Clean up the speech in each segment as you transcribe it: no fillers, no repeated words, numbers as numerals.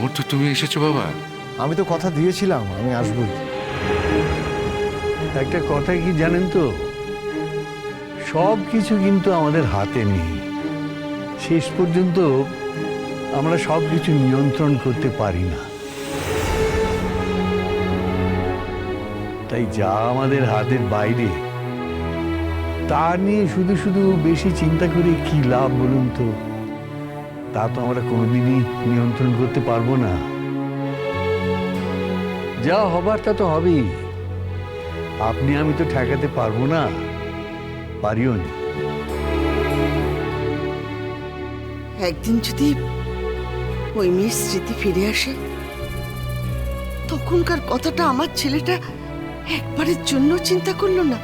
মুহূর্তে তুমি এসেছো বাবা। আমি তো কথা দিয়েছিলাম আমি আসবই। একটা কথা কি জানেন তো, সব কিছু কিন্তু আমাদের হাতে নেই। শেষ পর্যন্ত আমরা সব কিছু নিয়ন্ত্রণ করতে পারি না। তাই যা আমাদের হাতের বাইরে তা নিয়ে শুধু শুধু বেশি চিন্তা করে কি লাভ বলুন তো? তা তো আমরা কোনোদিনই নিয়ন্ত্রণ করতে পারবো না। যা হবার তা তো হবেই। আপনি আমি তো ঠেকাতে পারবো না, পারিও নি। একদিন যদি ওই মেয়ের স্মৃতি ফিরে আসে, তখনকার কথাটা আমার ছেলেটা একবারের জন্য চিন্তা করলো না।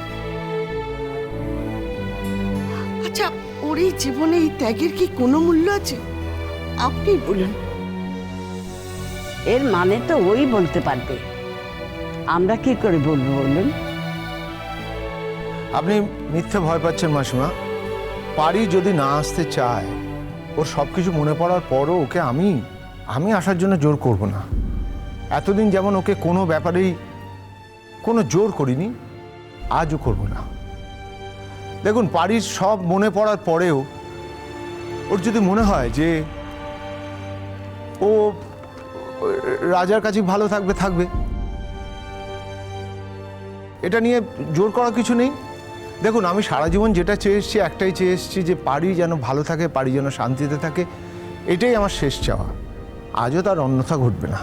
আচ্ছা, ওর এই জীবনে এই ত্যাগের কি কোনো মূল্য আছে? আপনি বলুন। এর মানে তো ওই বলতে পারবে, আমরা কি করে বলবো বলুন? আপনি মিথ্যে ভয় পাচ্ছেন মাসিমা। পারি যদি না আসতে চায়, ওর সব কিছু মনে পড়ার পরও ওকে আমি আসার জন্য জোর করব না। এতদিন যেমন ওকে কোনো ব্যাপারেই কোনো জোর করিনি, আজও করব না। দেখুন, পারির সব মনে পড়ার পরেও ওর যদি মনে হয় যে ও রাজার কাছে ভালো থাকবে, এটা নিয়ে জোর করা কিছু নেই। দেখুন, আমি সারা জীবন যেটা চেয়ে এসেছি, একটাই চেয়ে এসেছি যে পারি যেন ভালো থাকে, পারি যেন শান্তিতে থাকে। এটাই আমার শেষ চাওয়া। আজও তার অন্যথা ঘটবে না।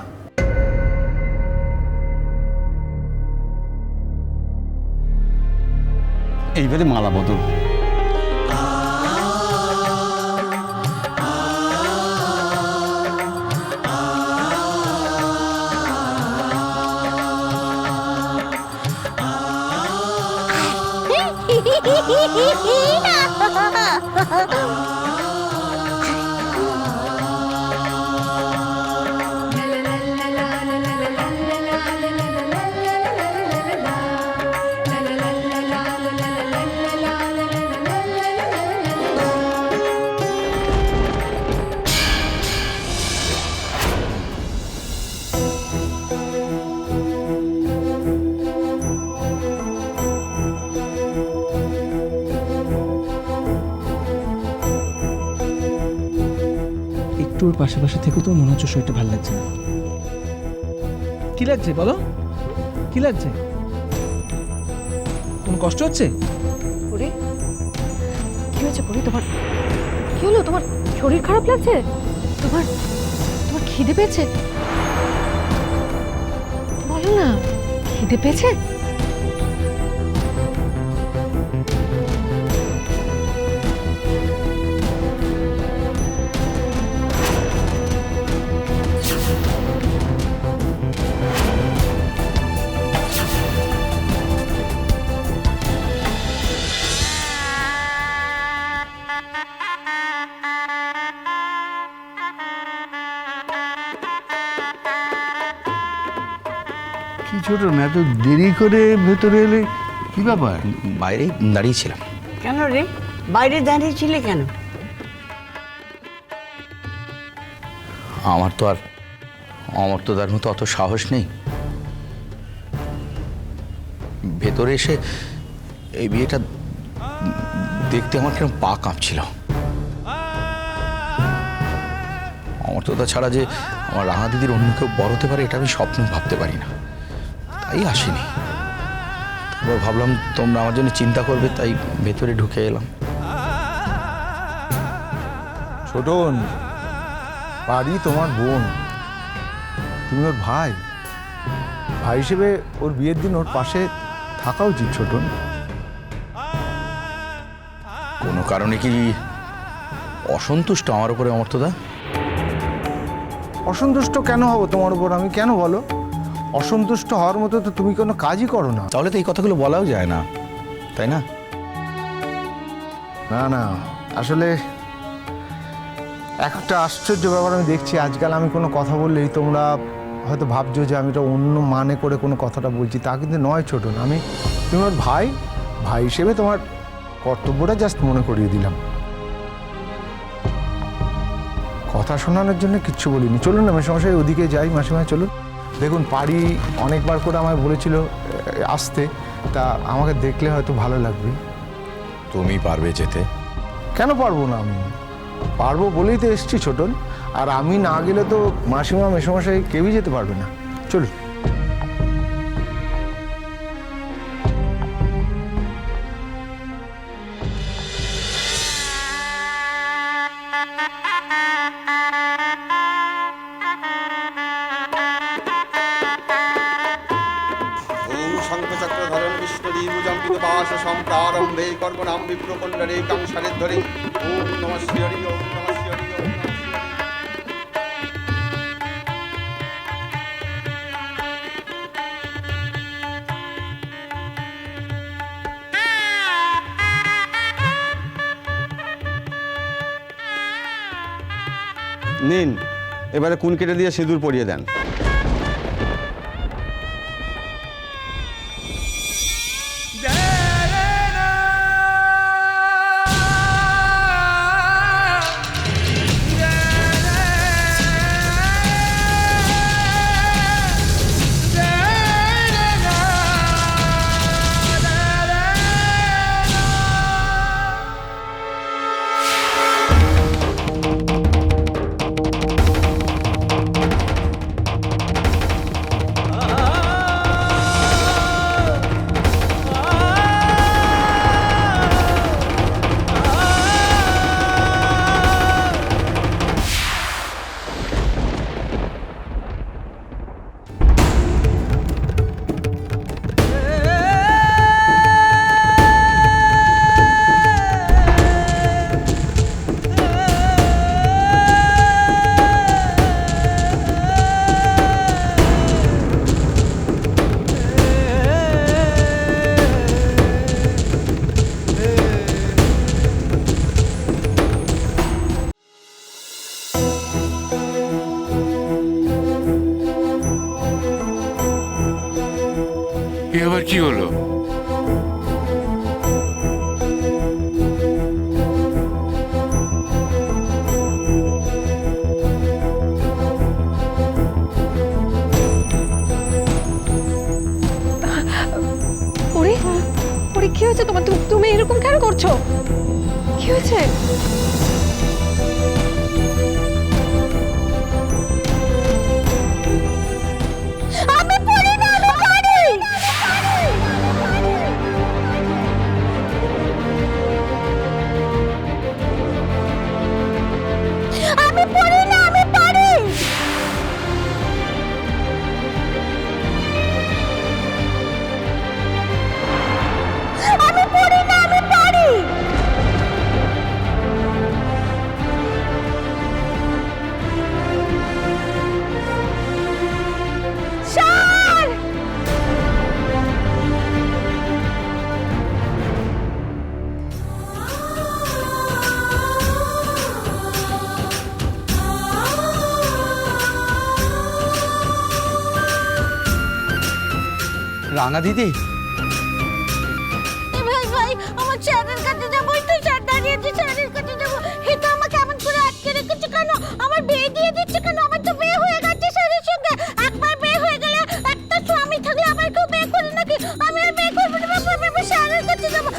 এইবারে মালা বদল। একটু ওর পাশাপাশি থেকে তো মনে হচ্ছে শরীরটা ভালো লাগছে না। কি লাগছে বলো, কি লাগছে? কোনো কষ্ট হচ্ছে? পরি, কি হয়েছে পরি? তোমার কি হলো? তোমার শরীর খারাপ লাগছে? তোমার তোমার খিদে পেয়েছে? বলো না, খিদে পেয়েছে? কি ছোট না, এত দেরি করে ভেতরে এলে, কি ব্যাপার? বাইরে দাঁড়িয়েছিলাম। কেন রে, বাইরে দাঁড়িয়েছিলে কেন? আমার তো আর অমর্ত্যদার মতো অত সাহস নেই। ভেতরে এসে এই বিয়েটা দেখতে আমার কেন পা কাঁপছিল। অমর্ত্যদা ছাড়া যে আমার রাঙা দিদির অন্য কেউ বড় হতে পারে, এটা আমি স্বপ্ন ভাবতে পারি না। তাই আসিনি। তারপর ভাবলাম তোমরা আমার জন্য চিন্তা করবে, তাই ভেতরে ঢুকে এলাম। ছোটন, পারি তোমার বোন, তুমি ওর ভাই হিসেবে ওর বিয়ের দিন ওর পাশে থাকা উচিত। ছোটন, কোনো কারণে কি অসন্তুষ্ট আমার উপরে অমর্ত্যদা? অসন্তুষ্ট কেন হব তোমার উপর আমি? কেন বলো? অসন্তুষ্ট হওয়ার মতো তো তুমি কোনো কাজই করো না। তাহলে তো এই কথাগুলো বলাও যায় না, তাই না? না না, আসলে একটা আশ্চর্য ব্যাপার আমি দেখছি আজকাল। আমি কোনো কথা বললেই তোমরা হয়তো ভাবছো যে আমি এটা অন্য মানে করে কোনো কথাটা বলছি, তা কিন্তু নয় ছোটন। আমি তোমার ভাই হিসেবে তোমার কর্তব্যটা জাস্ট মনে করিয়ে দিলাম। কথা শোনানোর জন্য কিচ্ছু বলিনি। চলুন না মেশামশাই, ওদিকে যাই। মাসিমা চলুন। দেখুন পারি অনেকবার করে আমায় বলেছিল আসতে, তা আমাকে দেখলে হয়তো ভালো লাগবে। তুমি পারবে যেতে? কেন পারবো না? আমি পারবো বলেই তো এসছি ছোটন। আর আমি না গেলে তো মাসিমা মেশামশাই কেউই যেতে পারবে না। চলুন। ওম শঙ্খচক্রধরণ বিষ্ণুদীপজম্পিতবাস সম্প্রারম্ভে কর্মণাম বিপ্রকণ্ডরে কাংসারের ধরে ওম নমঃ শিহরি ওম নমঃ শিহরি ওম নমঃ শিহরি। নিন, এবারে কুন কেটে দিয়ে সিঁদুর পরিয়ে দেন। এ আবার কি হলো? ওরে ওরে কি হয়েছে তোমার? তুমি এরকম কেন করছো? কি হয়েছে? আমি পড়ি না, আমি পারি। আমি পড়ি না, আমি পারি। আমি পড়ি না, আমি পারি। স্যার! রাঙা দিদি, ভাই ভাই, আমার স্যারের কাছে যাবো। তো স্যার দাঁড়িয়েছে, স্যারের কাছে যাবো। হে তো আমাকে এমন করে আটকে রেখেছে কেন? আমার বিয়ে দিয়ে দিচ্ছে কেন? আমার তো বিয়ে হয়ে গেছে স্যারের সঙ্গে। একবার বিয়ে হয়ে গেলে একটা স্বামী থাকলে আবার কেউ বিয়ে করে নাকি? আমি আর বিয়ে করবো না বাবা, আমি স্যারের কাছে যাবো।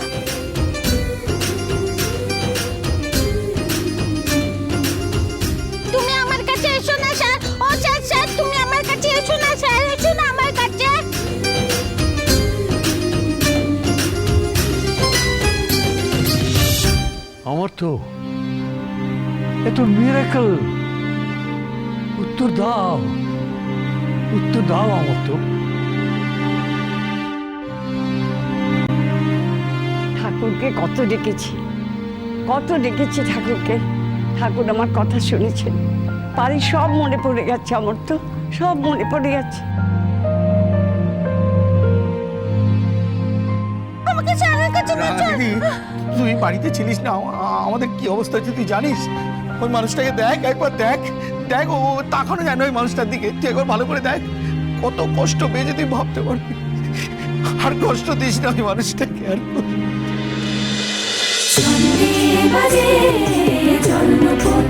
তুমি আমার কাছে এসো না স্যার। ও স্যার, স্যার তুমি আমার কাছে এসো না স্যার, এসো না আমার কাছে। আমার তো এত মিরাকল। উত্তর দাও, উত্তর দাও আমার তো। ঠাকুরকে কত ডেকেছি, কত ডেকেছি ঠাকুরকে। ঠাকুর আমার কথা শুনেছেন। পারি সব মনে পড়ে গেছে আমার তো, সব মনে পড়ে গেছে। আমাকে স্যারের কাছে নিয়ে চল। দিদি তুই বাড়িতে ছিলিস না, আমাদের কি অবস্থা হচ্ছে তুই জানিস? ওই মানুষটাকে দেখ, একবার দেখ, দেখ ও তাকানো যায় না ওই মানুষটার দিকে। তুই একবার ভালো করে দেখ, কত কষ্ট পেয়েছে তুই ভাবতে পারবি। আর কষ্ট দিস না ওই মানুষটাকে। আর বাজে জন্মপথ